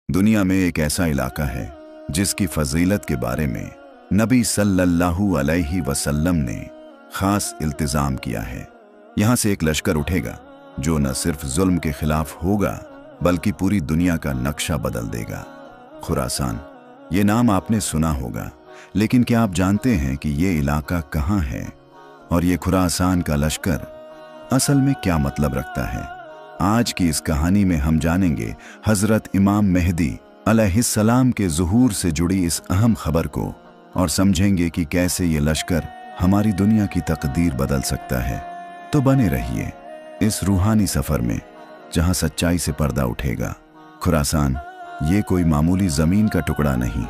दुनिया में एक ऐसा इलाका है जिसकी फजीलत के बारे में नबी सल्लल्लाहु अलैहि वसल्लम ने खास इल्तिजाम किया है। यहाँ से एक लश्कर उठेगा जो न सिर्फ जुल्म के खिलाफ होगा बल्कि पूरी दुनिया का नक्शा बदल देगा। खुरासान, ये नाम आपने सुना होगा, लेकिन क्या आप जानते हैं कि ये इलाका कहाँ है और ये खुरासान का लश्कर असल में क्या मतलब रखता है? आज की इस कहानी में हम जानेंगे हजरत इमाम मेहदी अलैहिस्सलाम के ज़ुहूर से जुड़ी इस अहम खबर को और समझेंगे कि कैसे ये लश्कर हमारी दुनिया की तकदीर बदल सकता है। तो बने रहिए इस रूहानी सफर में जहां सच्चाई से पर्दा उठेगा। खुरासान ये कोई मामूली जमीन का टुकड़ा नहीं,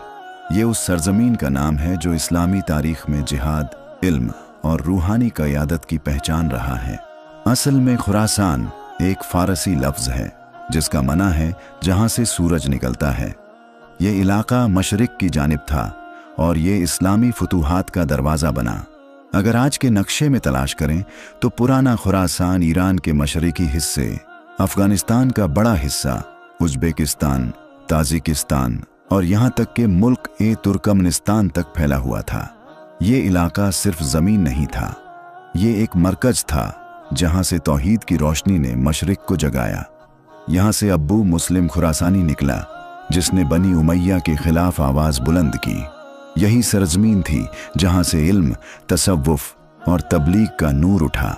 ये उस सरजमीन का नाम है जो इस्लामी तारीख में जिहाद, इल्म और रूहानी क़यादत की पहचान रहा है। असल में खुरासान एक फारसी लफ्ज़ है जिसका मना है जहां से सूरज निकलता है। ये इलाका मशरिक की जानिब था और ये इस्लामी फतूहात का दरवाज़ा बना। अगर आज के नक्शे में तलाश करें तो पुराना खुरासान ईरान के मशरिकी हिस्से, अफगानिस्तान का बड़ा हिस्सा, उज़्बेकिस्तान, ताजिकिस्तान और यहाँ तक के मुल्क ए तुर्कमनिस्तान तक फैला हुआ था। ये इलाका सिर्फ ज़मीन नहीं था, ये एक मरकज़ था जहाँ से तौहीद की रोशनी ने मशरिक को जगाया। यहाँ से अब्बू मुस्लिम खुरासानी निकला जिसने बनी उमैया के खिलाफ आवाज़ बुलंद की। यही सरजमीन थी जहाँ से इल्म, तसव्वुफ और तबलीग का नूर उठा।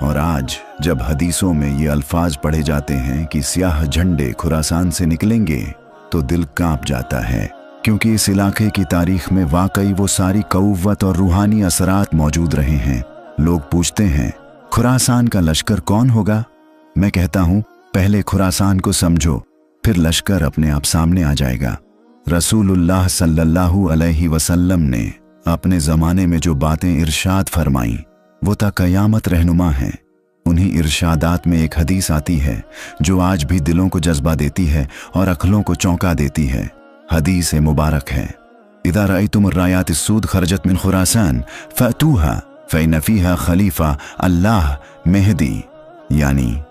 और आज जब हदीसों में ये अल्फाज पढ़े जाते हैं कि स्याह झंडे खुरासान से निकलेंगे तो दिल कांप जाता है, क्योंकि इस इलाके की तारीख में वाकई वो सारी क़ुव्वत और रूहानी असरात मौजूद रहे हैं। लोग पूछते हैं खुरासान का लश्कर कौन होगा? मैं कहता हूँ पहले खुरासान को समझो, फिर लश्कर अपने आप सामने आ जाएगा। रसूलुल्लाह सल्लल्लाहु अलैहि वसल्लम ने अपने ज़माने में जो बातें इरशाद फरमाईं वो ता क़यामत रहनुमा हैं। उन्हीं इरशादात में एक हदीस आती है जो आज भी दिलों को जज्बा देती है और अक्लों को चौंका देती है। हदीस मुबारक है, इज़ा रअयतुम अर्रायात अस्सूद खरजत मिन खुरासान फ़अतूहा फ़इन्न फ़ीहा खलीफ़ा अल्लाह मेहदी, यानी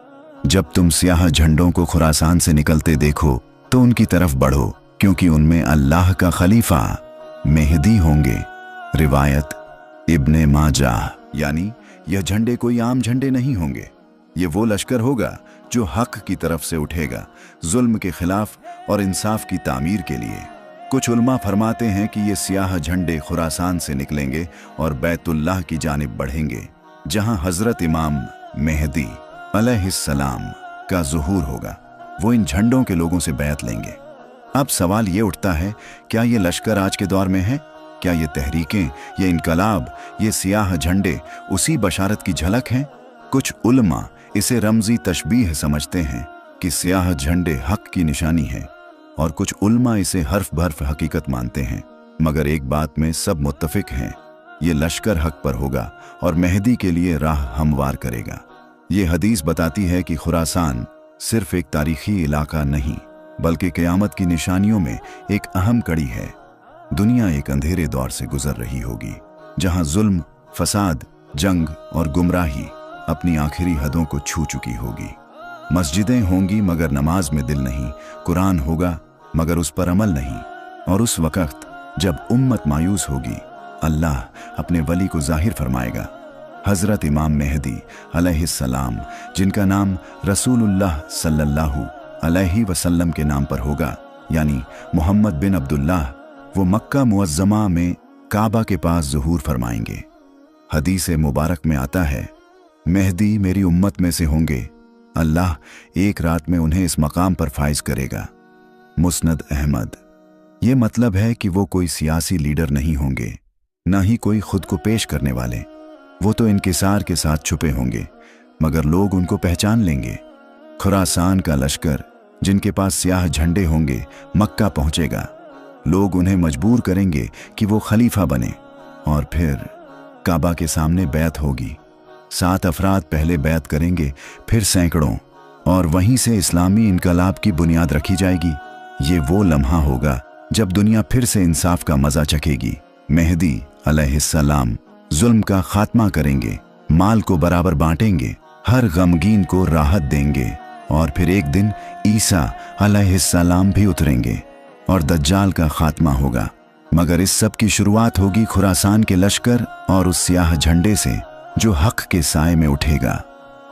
जब तुम स्याह झंडों को खुरासान से निकलते देखो तो उनकी तरफ बढ़ो, क्योंकि उनमें अल्लाह का खलीफा मेहदी होंगे। रिवायत इब्ने माजाह, यानी यह झंडे कोई आम झंडे नहीं होंगे, ये वो लश्कर होगा जो हक की तरफ से उठेगा, जुल्म के खिलाफ और इंसाफ की तामीर के लिए। कुछ उलमा फरमाते हैं कि ये स्याह झंडे खुरासान से निकलेंगे और बैतुल्लाह की जानिब बढ़ेंगे, जहां हजरत इमाम मेहदी अलैहिस्सलाम का ज़ुहूर होगा। वो इन झंडों के लोगों से बैत लेंगे। अब सवाल ये उठता है, क्या ये लश्कर आज के दौर में है? क्या ये तहरीकें, ये इनकलाब, ये सियाह झंडे उसी बशारत की झलक हैं? कुछ उलमा इसे रमज़ी तशबीह समझते हैं कि सियाह झंडे हक की निशानी है, और कुछ उलमा इसे हर्फ बर्फ हकीकत मानते हैं। मगर एक बात में सब मुत्तफिक हैं, ये लश्कर हक पर होगा और मेहदी के लिए राह हमवार करेगा। ये हदीस बताती है कि खुरासान सिर्फ एक तारीखी इलाका नहीं बल्कि क़यामत की निशानियों में एक अहम कड़ी है। दुनिया एक अंधेरे दौर से गुजर रही होगी जहां जुल्म, फसाद, जंग और गुमराही अपनी आखिरी हदों को छू चुकी होगी। मस्जिदें होंगी मगर नमाज में दिल नहीं, कुरान होगा मगर उस पर अमल नहीं। और उस वक़्त जब उम्मत मायूस होगी, अल्लाह अपने वली को जाहिर फरमाएगा। हज़रत इमाम मेहदी अलैहिस्सलाम, जिनका नाम रसूलुल्लाह सल्लल्लाहु अलैहि वसल्लम के नाम पर होगा, यानी मोहम्मद बिन अब्दुल्लाह, वो मक्का मुअज़्ज़मा में काबा के पास ज़ुहूर फरमाएंगे। हदीस मुबारक में आता है, मेहदी मेरी उम्मत में से होंगे, अल्लाह एक रात में उन्हें इस मकाम पर फाइज करेगा। मुस्नद अहमद। ये मतलब है कि वो कोई सियासी लीडर नहीं होंगे, ना ही कोई खुद को पेश करने वाले। वो तो इनकिसार के साथ छुपे होंगे मगर लोग उनको पहचान लेंगे। खुरासान का लश्कर जिनके पास स्याह झंडे होंगे मक्का पहुंचेगा। लोग उन्हें मजबूर करेंगे कि वो खलीफा बने और फिर काबा के सामने बैत होगी। 7 अफराद पहले बैत करेंगे, फिर सैकड़ों, और वहीं से इस्लामी इनकलाब की बुनियाद रखी जाएगी। ये वो लम्हा होगा जब दुनिया फिर से इंसाफ का मजा चखेगी। मेहदी अलैहिस्सलाम जुल्म का खात्मा करेंगे, माल को बराबर बांटेंगे, हर गमगीन को राहत देंगे और फिर एक दिन ईसा अलैहिस्सलाम भी उतरेंगे और दज्जाल का खात्मा होगा। मगर इस सब की शुरुआत होगी खुरासान के लश्कर और उस स्याह झंडे से जो हक के साए में उठेगा।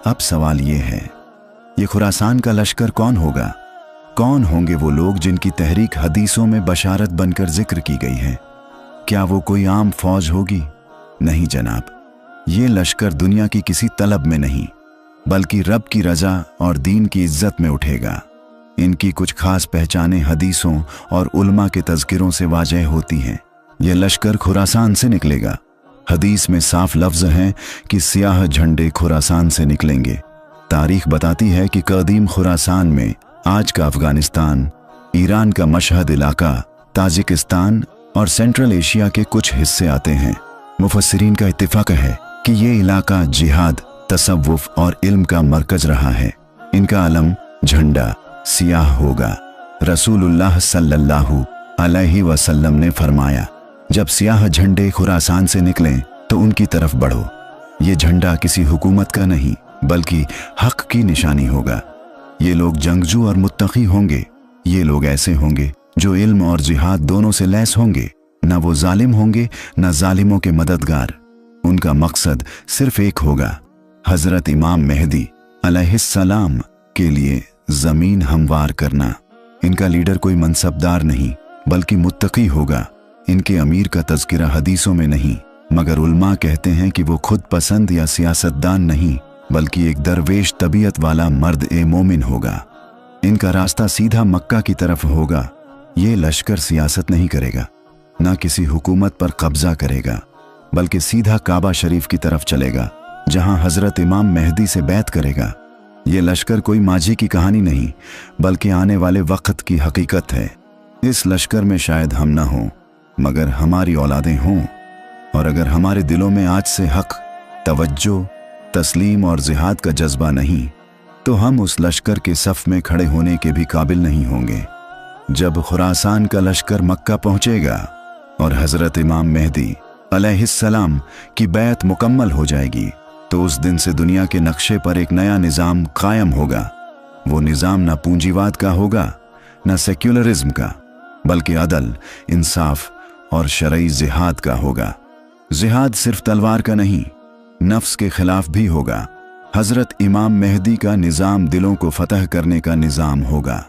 अब सवाल ये है, ये खुरासान का लश्कर कौन होगा? कौन होंगे वो लोग जिनकी तहरीक हदीसों में बशारत बनकर जिक्र की गई है? क्या वो कोई आम फौज होगी? नहीं जनाब, ये लश्कर दुनिया की किसी तलब में नहीं बल्कि रब की रजा और दीन की इज्जत में उठेगा। इनकी कुछ खास पहचानें हदीसों और उलमा के तज़किरों से वाज़ेह होती हैं। यह लश्कर खुरासान से निकलेगा। हदीस में साफ लफ्ज़ हैं कि सियाह झंडे खुरासान से निकलेंगे। तारीख बताती है कि कदीम खुरासान में आज का अफगानिस्तान, ईरान का मशहद इलाका, ताजिकिस्तान और सेंट्रल एशिया के कुछ हिस्से आते हैं। मुफस्सिरीन का इत्तिफाक है कि ये इलाका जिहाद, तसव्वुफ और इल्म का मरकज रहा है। इनका अलम, झंडा सियाह होगा। रसूलुल्लाह सल्लल्लाहु अलैहि वसल्लम ने फरमाया, जब सियाह झंडे खुरासान से निकलें तो उनकी तरफ बढ़ो। ये झंडा किसी हुकूमत का नहीं बल्कि हक की निशानी होगा। ये लोग जंगजू और मुत्तकी होंगे। ये लोग ऐसे होंगे जो इल्म और जिहाद दोनों से लैस होंगे। न वो जालिम होंगे न जालिमों के मददगार। उनका मकसद सिर्फ एक होगा, हजरत इमाम मेहदी अलैहिस्सलाम के लिए जमीन हमवार करना। इनका लीडर कोई मनसबदार नहीं बल्कि मुत्तकी होगा। इनके अमीर का तज़किरा हदीसों में नहीं, मगर उल्मा कहते हैं कि वो खुद पसंद या सियासतदान नहीं बल्कि एक दरवेश तबीयत वाला मर्द ए मोमिन होगा। इनका रास्ता सीधा मक्का की तरफ होगा। ये लश्कर सियासत नहीं करेगा, ना किसी हुकूमत पर कब्जा करेगा, बल्कि सीधा काबा शरीफ की तरफ चलेगा जहां हजरत इमाम मेहदी से बैत करेगा। ये लश्कर कोई माजी की कहानी नहीं बल्कि आने वाले वक्त की हकीकत है। इस लश्कर में शायद हम ना हों मगर हमारी औलादें हों, और अगर हमारे दिलों में आज से हक, तवज्जो, तस्लीम और जिहाद का जज्बा नहीं तो हम उस लश्कर के सफ में खड़े होने के भी काबिल नहीं होंगे। जब खुरासान का लश्कर मक्का पहुंचेगा और हजरत इमाम मेहदी अलैहिस्सलाम की बैत मुकम्मल हो जाएगी तो उस दिन से दुनिया के नक्शे पर एक नया निज़ाम कायम होगा। वो निज़ाम न पूंजीवाद का होगा न सेक्युलरिज्म का, बल्कि अदल, इंसाफ और शरई जिहाद का होगा। जिहाद सिर्फ तलवार का नहीं, नफ्स के खिलाफ भी होगा। हजरत इमाम मेहदी का निज़ाम दिलों को फतह करने का निज़ाम होगा।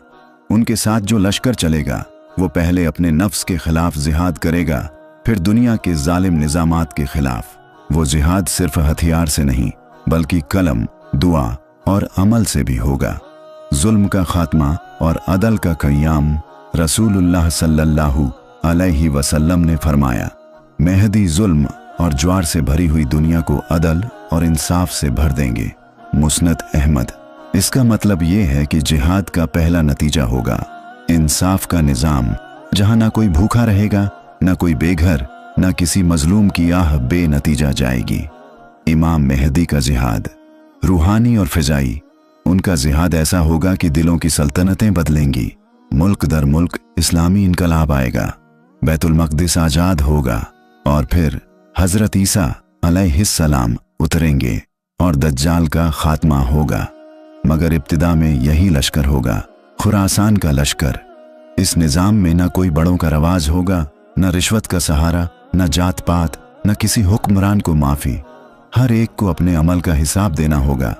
उनके साथ जो लश्कर चलेगा वो पहले अपने नफ्स के खिलाफ जिहाद करेगा, फिर दुनिया के जालिम निज़ामात के खिलाफ। वो जिहाद सिर्फ हथियार से नहीं बल्कि कलम, दुआ और अमल से भी होगा। जुल्म का खात्मा और अदल का क़याम। रसूलुल्लाह सल्लल्लाहु अलैहि वसल्लम ने फरमाया, मेहदी जुल्म और ज्वार से भरी हुई दुनिया को अदल और इंसाफ से भर देंगे। मुस्नद अहमद। इसका मतलब ये है कि जिहाद का पहला नतीजा होगा इंसाफ का निज़ाम, जहां ना कोई भूखा रहेगा, ना कोई बेघर, ना किसी मजलूम की आह बेनतीजा जाएगी। इमाम मेहदी का जिहाद रूहानी और फिजाई। उनका जिहाद ऐसा होगा कि दिलों की सल्तनतें बदलेंगी, मुल्क दर मुल्क इस्लामी इनकलाब आएगा, बैतुल मक़दिस आजाद होगा और फिर हजरत ईसा अलैहिस्सलाम उतरेंगे और दज्जाल का खात्मा होगा। मगर इब्तिदा में यही लश्कर होगा, खुरासान का लश्कर। इस निज़ाम में न कोई बड़ों का रवाज होगा, न रिश्वत का सहारा, न जात पात, न किसी हुक्मरान को माफ़ी। हर एक को अपने अमल का हिसाब देना होगा।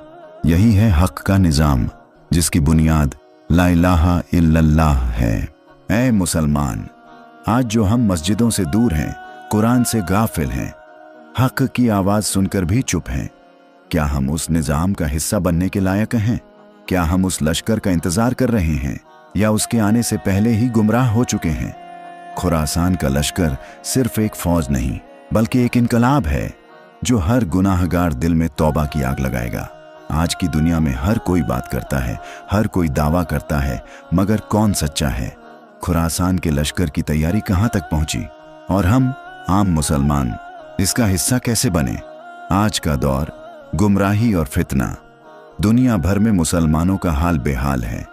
यही है हक का निज़ाम जिसकी बुनियाद ला इलाहा इल्लल्लाह है। ऐ मुसलमान, आज जो हम मस्जिदों से दूर हैं, कुरान से गाफिल हैं, हक की आवाज़ सुनकर भी चुप हैं, क्या हम उस निज़ाम का हिस्सा बनने के लायक हैं? क्या हम उस लश्कर का इंतज़ार कर रहे हैं या उसके आने से पहले ही गुमराह हो चुके हैं? खुरासान का लश्कर सिर्फ एक फौज नहीं बल्कि एक इनकलाब है जो हर गुनाहगार दिल में तौबा की आग लगाएगा। आज की दुनिया में हर कोई बात करता है, हर कोई दावा करता है, मगर कौन सच्चा है? खुरासान के लश्कर की तैयारी कहां तक पहुंची और हम आम मुसलमान इसका हिस्सा कैसे बने? आज का दौर गुमराही और फितना। दुनिया भर में मुसलमानों का हाल बेहाल है।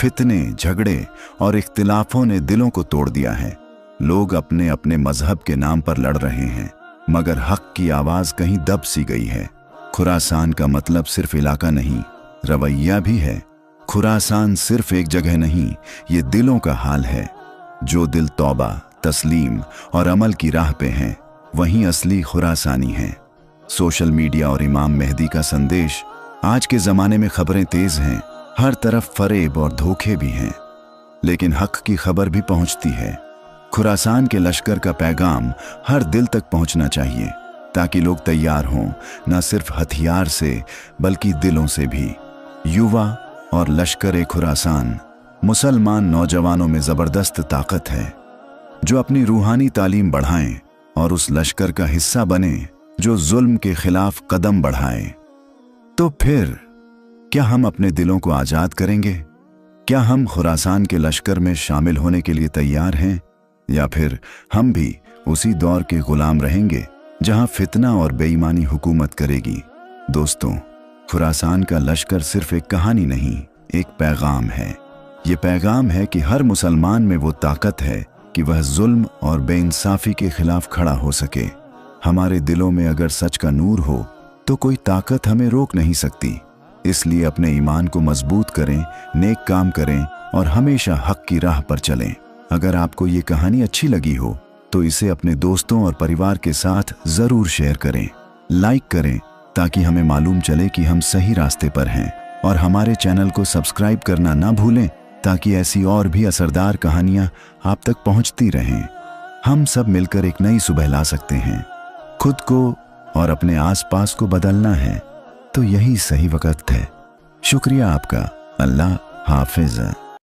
फितने, झगड़े और इख्तिलाफों ने दिलों को तोड़ दिया है। लोग अपने अपने मजहब के नाम पर लड़ रहे हैं, मगर हक की आवाज कहीं दब सी गई है। खुरासान का मतलब सिर्फ इलाका नहीं, रवैया भी है। खुरासान सिर्फ एक जगह नहीं, ये दिलों का हाल है। जो दिल तौबा, तस्लीम और अमल की राह पे हैं, वहीं असली खुरासानी हैं। सोशल मीडिया और इमाम मेहदी का संदेश। आज के ज़माने में खबरें तेज़ हैं, हर तरफ फरेब और धोखे भी हैं, लेकिन हक की खबर भी पहुंचती है। खुरासान के लश्कर का पैगाम हर दिल तक पहुंचना चाहिए, ताकि लोग तैयार हों, न सिर्फ हथियार से बल्कि दिलों से भी। युवा और लश्कर-ए-खुरासान मुसलमान नौजवानों में ज़बरदस्त ताकत है, जो अपनी रूहानी तालीम बढ़ाएं और उस लश्कर का हिस्सा बने जो जुल्म के खिलाफ कदम बढ़ाए। तो फिर क्या हम अपने दिलों को आज़ाद करेंगे? क्या हम खुरासान के लश्कर में शामिल होने के लिए तैयार हैं, या फिर हम भी उसी दौर के गुलाम रहेंगे जहां फितना और बेईमानी हुकूमत करेगी? दोस्तों, खुरासान का लश्कर सिर्फ एक कहानी नहीं, एक पैगाम है। ये पैगाम है कि हर मुसलमान में वो ताकत है कि वह जुल्म और बेइंसाफी के खिलाफ खड़ा हो सके। हमारे दिलों में अगर सच का नूर हो तो कोई ताकत हमें रोक नहीं सकती। इसलिए अपने ईमान को मजबूत करें, नेक काम करें और हमेशा हक की राह पर चलें। अगर आपको ये कहानी अच्छी लगी हो तो इसे अपने दोस्तों और परिवार के साथ ज़रूर शेयर करें, लाइक करें, ताकि हमें मालूम चले कि हम सही रास्ते पर हैं। और हमारे चैनल को सब्सक्राइब करना ना भूलें, ताकि ऐसी और भी असरदार कहानियाँ आप तक पहुँचती रहें। हम सब मिलकर एक नई सुबह ला सकते हैं। खुद को और अपने आसपास को बदलना है तो यही सही वक्त है। शुक्रिया आपका। अल्लाह हाफिज़।